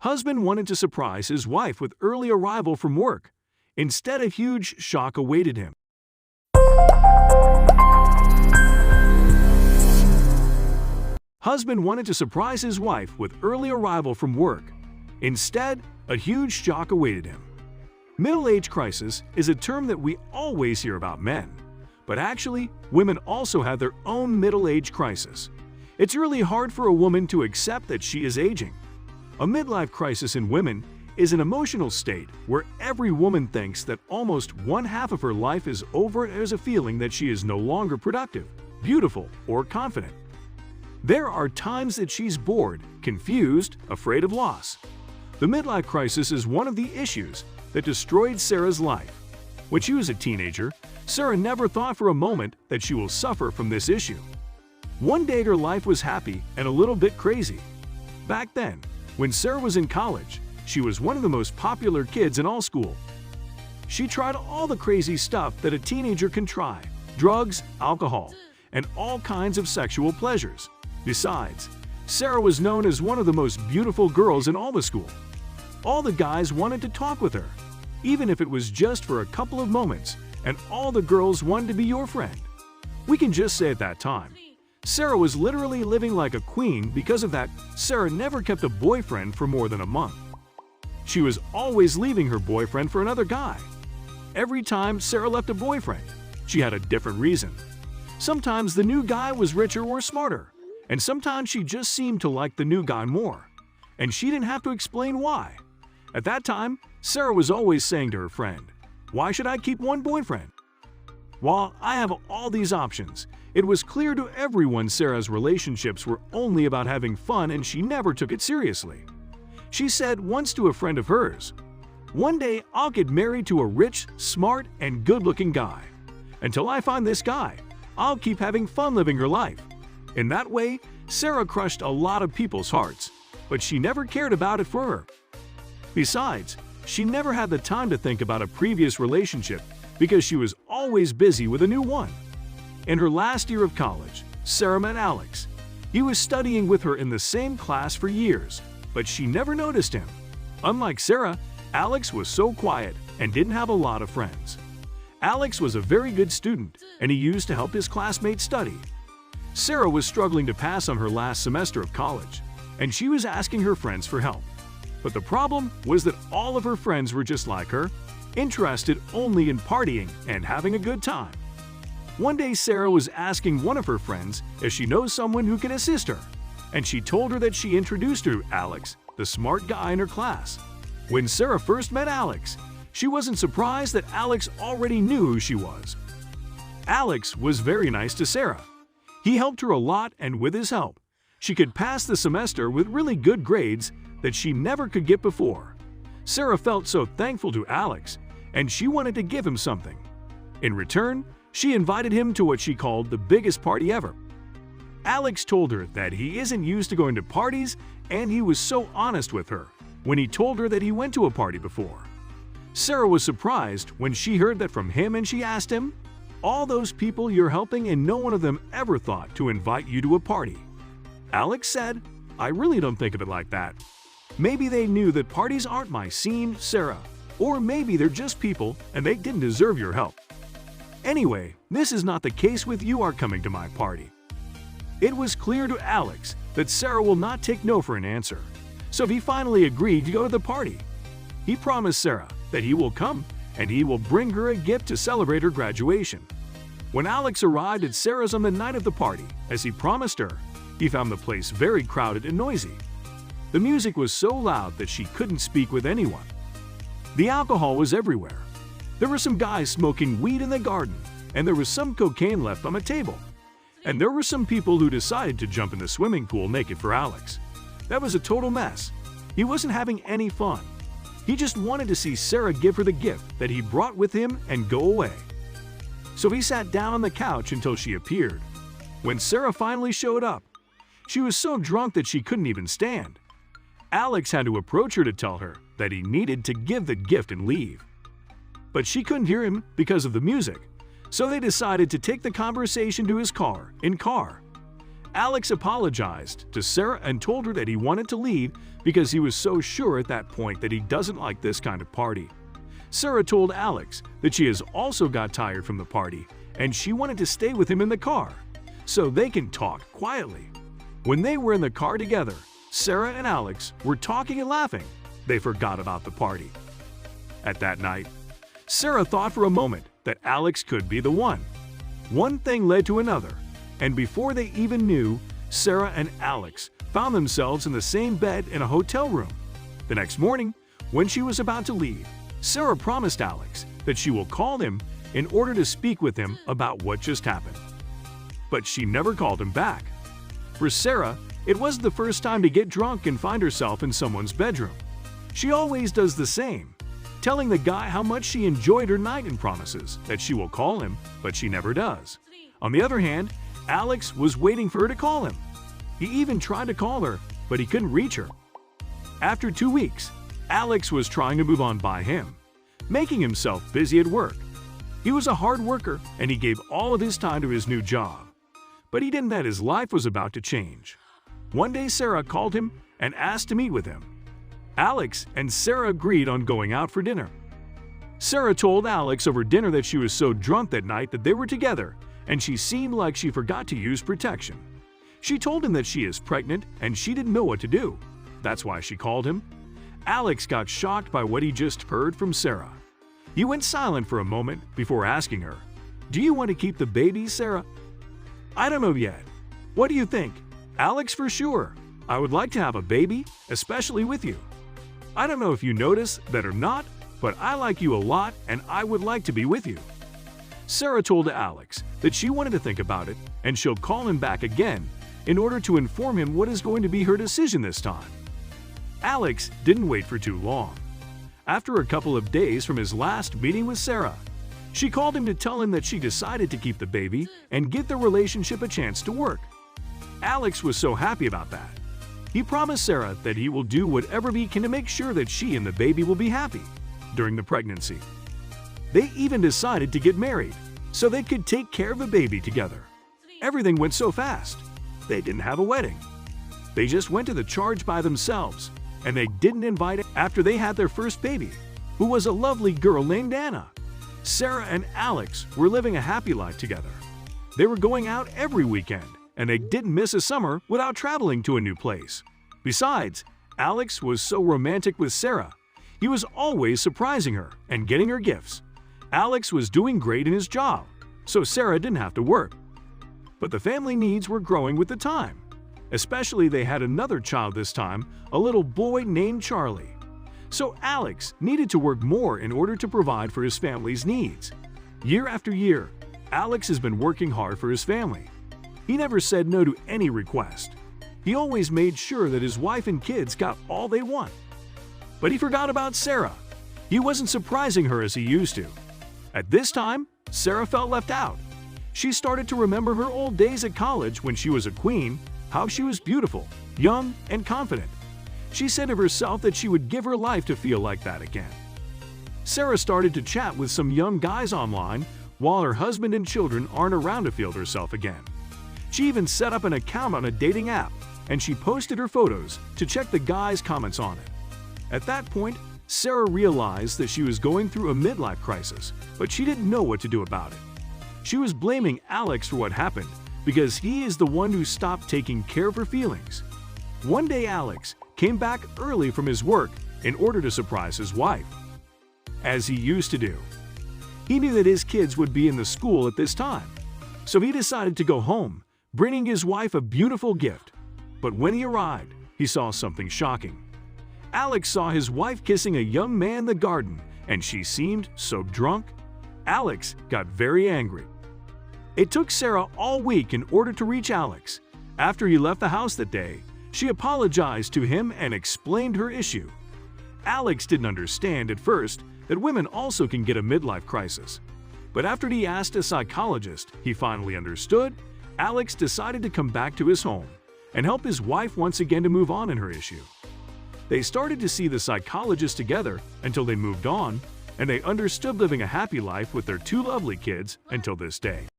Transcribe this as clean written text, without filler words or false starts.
Husband wanted to surprise his wife with early arrival from work. Instead, a huge shock awaited him. Husband wanted to surprise his wife with early arrival from work. Instead, a huge shock awaited him. Middle-age crisis is a term that we always hear about men. But actually, women also have their own middle-age crisis. It's really hard for a woman to accept that she is aging. A midlife crisis in women is an emotional state where every woman thinks that almost one half of her life is over and has a feeling that she is no longer productive, beautiful, or confident. There are times that she's bored, confused, afraid of loss. The midlife crisis is one of the issues that destroyed Sarah's life. When she was a teenager, Sarah never thought for a moment that she will suffer from this issue. One day her life was happy and a little bit crazy. Back then, when Sarah was in college, she was one of the most popular kids in all school. She tried all the crazy stuff that a teenager can try: drugs, alcohol, and all kinds of sexual pleasures. Besides, Sarah was known as one of the most beautiful girls in all the school. All the guys wanted to talk with her, even if it was just for a couple of moments, and all the girls wanted to be your friend. We can just say at that time, Sarah was literally living like a queen. Because of that, Sarah never kept a boyfriend for more than a month. She was always leaving her boyfriend for another guy. Every time Sarah left a boyfriend, she had a different reason. Sometimes the new guy was richer or smarter, and sometimes she just seemed to like the new guy more, and she didn't have to explain why. At that time, Sarah was always saying to her friend, "Why should I keep one boyfriend? While I have all these options." It was clear to everyone Sarah's relationships were only about having fun, and she never took it seriously. She said once to a friend of hers, "One day I'll get married to a rich, smart, and good-looking guy. Until I find this guy, I'll keep having fun living her life." In that way, Sarah crushed a lot of people's hearts, but she never cared about it for her. Besides, she never had the time to think about a previous relationship because she was always busy with a new one. In her last year of college, Sarah met Alex. He was studying with her in the same class for years, but she never noticed him. Unlike Sarah, Alex was so quiet and didn't have a lot of friends. Alex was a very good student, and he used to help his classmates study. Sarah was struggling to pass on her last semester of college, and she was asking her friends for help. But the problem was that all of her friends were just like her, interested only in partying and having a good time. One day Sarah was asking one of her friends if she knows someone who can assist her, and she told her that she introduced her to Alex, the smart guy in her class. When Sarah first met Alex, she wasn't surprised that Alex already knew who she was. Alex was very nice to Sarah. He helped her a lot, and with his help, she could pass the semester with really good grades that she never could get before. Sarah felt so thankful to Alex, and she wanted to give him something. In return, she invited him to what she called the biggest party ever. Alex told her that he isn't used to going to parties, and he was so honest with her when he told her that he went to a party before. Sarah was surprised when she heard that from him, and she asked him, "All those people you're helping, and no one of them ever thought to invite you to a party?" Alex said, "I really don't think of it like that. Maybe they knew that parties aren't my scene, Sarah, or maybe they're just people and they didn't deserve your help. Anyway, this is not the case with you are coming to my party." It was clear to Alex that Sarah will not take no for an answer, so he finally agreed to go to the party. He promised Sarah that he will come and he will bring her a gift to celebrate her graduation. When Alex arrived at Sarah's on the night of the party, as he promised her, he found the place very crowded and noisy. The music was so loud that she couldn't speak with anyone. The alcohol was everywhere. There were some guys smoking weed in the garden, and there was some cocaine left on a table. And there were some people who decided to jump in the swimming pool naked for Alex. That was a total mess. He wasn't having any fun. He just wanted to see Sarah give her the gift that he brought with him and go away. So he sat down on the couch until she appeared. When Sarah finally showed up, she was so drunk that she couldn't even stand. Alex had to approach her to tell her that he needed to give the gift and leave. But she couldn't hear him because of the music, so they decided to take the conversation to his car. Alex apologized to Sarah and told her that he wanted to leave because he was so sure at that point that he doesn't like this kind of party. Sarah told Alex that she has also got tired from the party and she wanted to stay with him in the car so they can talk quietly. When they were in the car together, Sarah and Alex were talking and laughing. They forgot about the party. At that night, Sarah thought for a moment that Alex could be the one. One thing led to another, and before they even knew, Sarah and Alex found themselves in the same bed in a hotel room. The next morning, when she was about to leave, Sarah promised Alex that she will call him in order to speak with him about what just happened. But she never called him back. For Sarah, it wasn't the first time to get drunk and find herself in someone's bedroom. She always does the same, telling the guy how much she enjoyed her night and promises that she will call him, but she never does. On the other hand, Alex was waiting for her to call him. He even tried to call her, but he couldn't reach her. After 2 weeks, Alex was trying to move on by him, making himself busy at work. He was a hard worker and he gave all of his time to his new job. But he didn't know that his life was about to change. One day Sarah called him and asked to meet with him. Alex and Sarah agreed on going out for dinner. Sarah told Alex over dinner that she was so drunk that night that they were together and she seemed like she forgot to use protection. She told him that she is pregnant and she didn't know what to do. That's why she called him. Alex got shocked by what he just heard from Sarah. He went silent for a moment before asking her, "Do you want to keep the baby, Sarah?" "I don't know yet. What do you think?" "Alex, for sure. I would like to have a baby, especially with you. I don't know if you notice that or not, but I like you a lot and I would like to be with you." Sarah told Alex that she wanted to think about it and she'll call him back again in order to inform him what is going to be her decision this time. Alex didn't wait for too long. After a couple of days from his last meeting with Sarah, she called him to tell him that she decided to keep the baby and give the relationship a chance to work. Alex was so happy about that. He promised Sarah that he will do whatever he can to make sure that she and the baby will be happy during the pregnancy. They even decided to get married so they could take care of the baby together. Everything went so fast. They didn't have a wedding. They just went to the church by themselves, and they didn't invite it after they had their first baby, who was a lovely girl named Anna. Sarah and Alex were living a happy life together. They were going out every weekend, and they didn't miss a summer without traveling to a new place. Besides, Alex was so romantic with Sarah. He was always surprising her and getting her gifts. Alex was doing great in his job, so Sarah didn't have to work. But the family needs were growing with the time. Especially they had another child this time, a little boy named Charlie. So Alex needed to work more in order to provide for his family's needs. Year after year, Alex has been working hard for his family. He never said no to any request. He always made sure that his wife and kids got all they want. But he forgot about Sarah. He wasn't surprising her as he used to. At this time, Sarah felt left out. She started to remember her old days at college when she was a queen, how she was beautiful, young, and confident. She said of herself that she would give her life to feel like that again. Sarah started to chat with some young guys online while her husband and children aren't around to feel herself again. She even set up an account on a dating app and she posted her photos to check the guys' comments on it. At that point, Sarah realized that she was going through a midlife crisis, but she didn't know what to do about it. She was blaming Alex for what happened because he is the one who stopped taking care of her feelings. One day Alex came back early from his work in order to surprise his wife, as he used to do. He knew that his kids would be in the school at this time, so he decided to go home, bringing his wife a beautiful gift. But when he arrived, he saw something shocking. Alex saw his wife kissing a young man in the garden, and she seemed so drunk. Alex got very angry. It took Sarah all week in order to reach Alex. After he left the house that day, she apologized to him and explained her issue. Alex didn't understand at first that women also can get a midlife crisis. But after he asked a psychologist, he finally understood. Alex decided to come back to his home and help his wife once again to move on in her issue. They started to see the psychologist together until they moved on, and they understood living a happy life with their two lovely kids until this day.